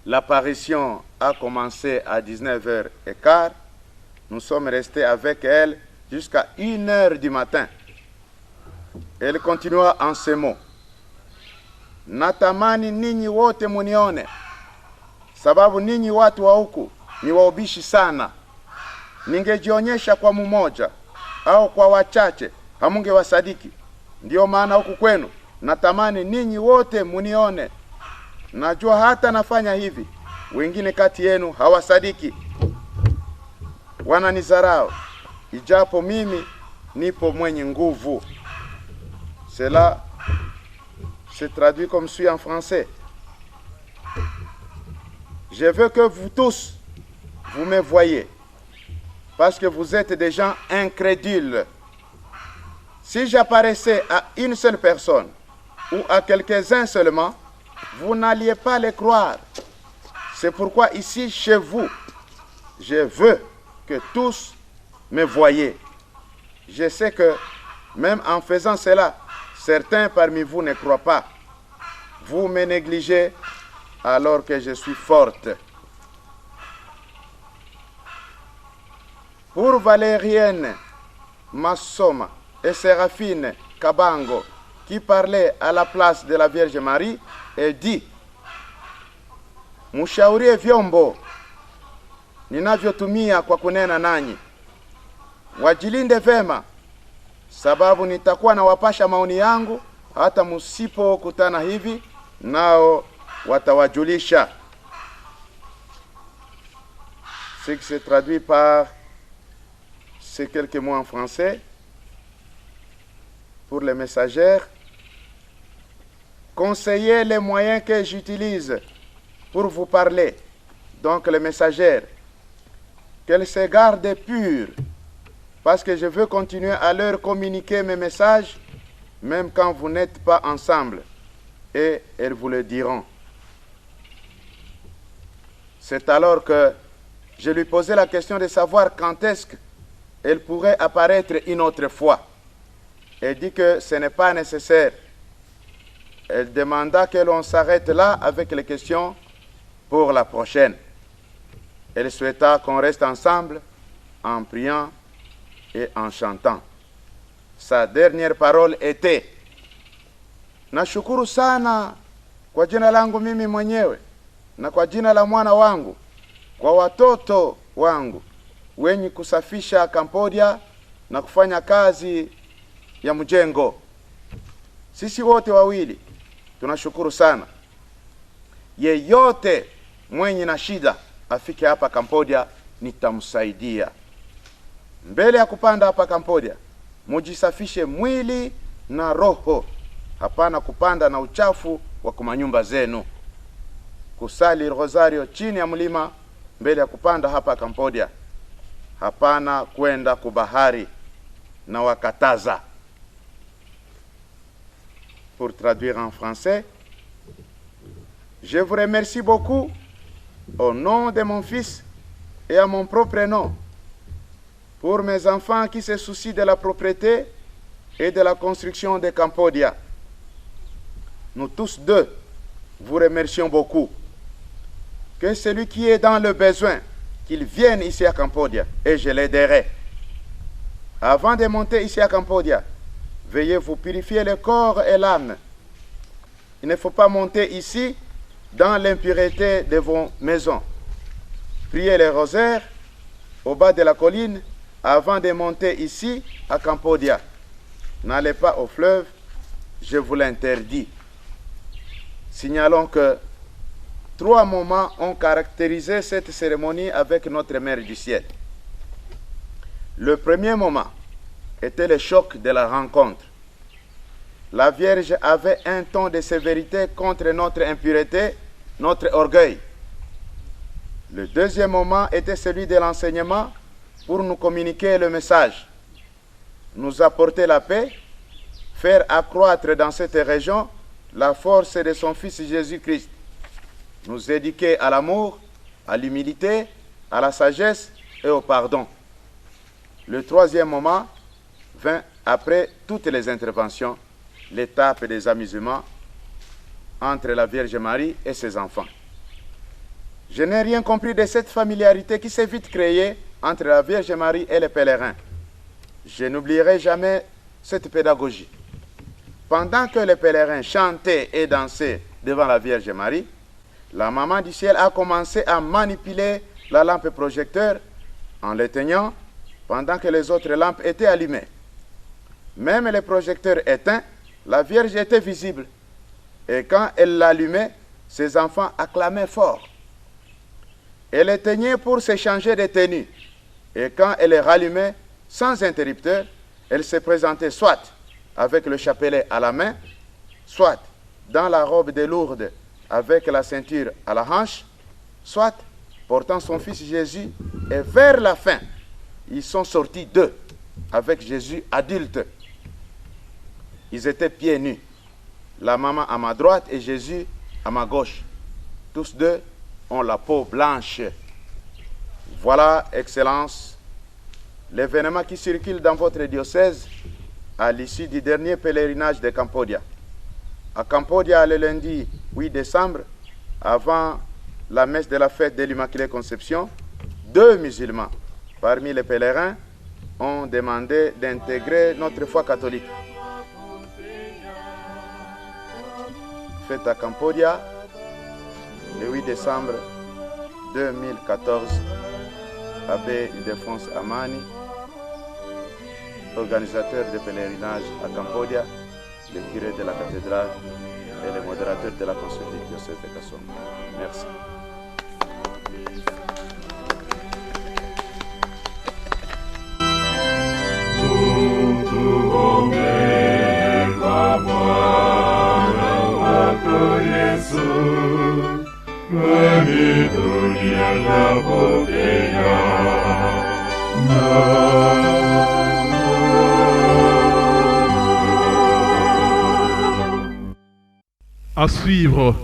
Speaker 9: L'apparition a commencé à 19h15. Nous sommes restés avec elle jusqu'à 1h du matin. Elle continua en ces mots. Natamani ninyi wote munione, sababu ninyi watu wa huku ni waubishi sana. Ningejionyesha kwa mmoja au kwa wachache, hamunge wasadiki. Ndio maana huku kwenu natamani ninyi wote munione. Najua hata nafanya hivi, wengine kati yenu hawasadiki, wananizarau, ijapo mimi nipo mwenye nguvu. Cela se traduit comme suit en français. Je veux que vous tous, vous me voyez, parce que vous êtes des gens incrédules. Si j'apparaissais à une seule personne, ou à quelques-uns seulement, vous n'alliez pas les croire. C'est pourquoi ici, chez vous, je veux que tous me voyez. Je sais que, même en faisant cela, certains parmi vous ne croient pas. Vous me négligez alors que je suis forte. Pour Valérienne Massoma et Séraphine Kabango, qui parlaient à la place de la Vierge Marie, et dit, mshaurie vyombo ninavyotumia kwa kunena nanyi, wajilinde vema, sababu nitakuwa na wapasha maoni yangu, hata musipo kutana hivi, nao watawajulisha. Ce qui se traduit par ces quelques mots en français pour les messagères. Conseillez les moyens que j'utilise pour vous parler, donc les messagères, qu'elles se gardent pures, parce que je veux continuer à leur communiquer mes messages, même quand vous n'êtes pas ensemble, et elles vous le diront. C'est alors que je lui posais la question de savoir quand est-ce qu'elle pourrait apparaître une autre fois. Elle dit que ce n'est pas nécessaire. Elle demanda que l'on s'arrête là avec les questions pour la prochaine. Elle souhaita qu'on reste ensemble en priant et en chantant. Sa dernière parole était, nashukuru sana kwa jina langu mimi mwenyewe na kwa jina la mwana wangu, kwa watoto wangu wenye kusafisha Cambodia na kufanya kazi ya mjengo. Sisi wote wawili tunashukuru sana. Yeyote mwenye na shida afike hapa Cambodia, nitamsaidia. Mbele ya kupanda hapa Cambodia, mujisafishe mwili na roho. Hapana kupanda na uchafu wa kumanyumba zenu. Kusali rosario chini ya mlima mbele ya kupanda hapa Cambodia. Hapana kwenda kubahari na wakataza. Pour traduire en français, Je vous remercie beaucoup au nom de mon fils et à mon propre nom pour mes enfants qui se soucient de la propriété et de la construction de Cambodia. Nous tous deux vous remercions beaucoup. Que celui qui est dans le besoin, qu'il vienne ici à Cambodia et je l'aiderai. Avant de monter ici à Cambodia, veuillez vous purifier le corps et l'âme. Il ne faut pas monter ici dans l'impureté de vos maisons. Priez les rosaires au bas de la colline avant de monter ici à Cambodia. N'allez pas au fleuve, je vous l'interdis. Signalons que 3 moments ont caractérisé cette cérémonie avec notre Mère du Ciel. Le premier moment était le choc de la rencontre. La Vierge avait un ton de sévérité contre notre impureté, notre orgueil. Le deuxième moment était celui de l'enseignement pour nous communiquer le message, nous apporter la paix, faire accroître dans cette région la force de son Fils Jésus-Christ, nous éduquer à l'amour, à l'humilité, à la sagesse et au pardon. Le troisième moment vint après toutes les interventions, l'étape des amusements entre la Vierge Marie et ses enfants. Je n'ai rien compris de cette familiarité qui s'est vite créée entre la Vierge Marie et les pèlerins. Je n'oublierai jamais cette pédagogie. Pendant que les pèlerins chantaient et dansaient devant la Vierge Marie, la Maman du Ciel a commencé à manipuler la lampe projecteur en l'éteignant pendant que les autres lampes étaient allumées. Même les projecteurs éteints, la Vierge était visible. Et quand elle l'allumait, ses enfants acclamaient fort. Elle éteignait pour se changer de tenue. Et quand elle les rallumait, sans interrupteur, elle se présentait soit avec le chapelet à la main, soit dans la robe de Lourdes avec la ceinture à la hanche, soit portant son fils Jésus. Et vers la fin, ils sont sortis d'eux avec Jésus adulte. Ils étaient pieds nus. La maman à ma droite et Jésus à ma gauche. Tous deux ont la peau blanche. Voilà, Excellence, l'événement qui circule dans votre diocèse à l'issue du dernier pèlerinage de Cambodia. À Cambodia, le lundi 8 décembre, avant la messe de la fête de l'Immaculée Conception, 2 musulmans parmi les pèlerins ont demandé d'intégrer notre foi catholique. Fête à Cambodia, le 8 décembre 2014, Abbé Ildefonse Amani, organisateur de pèlerinage à Cambodia, le curé de la cathédrale et le modérateur de la Conseil du diocèse de Kasongo. Merci.
Speaker 2: À suivre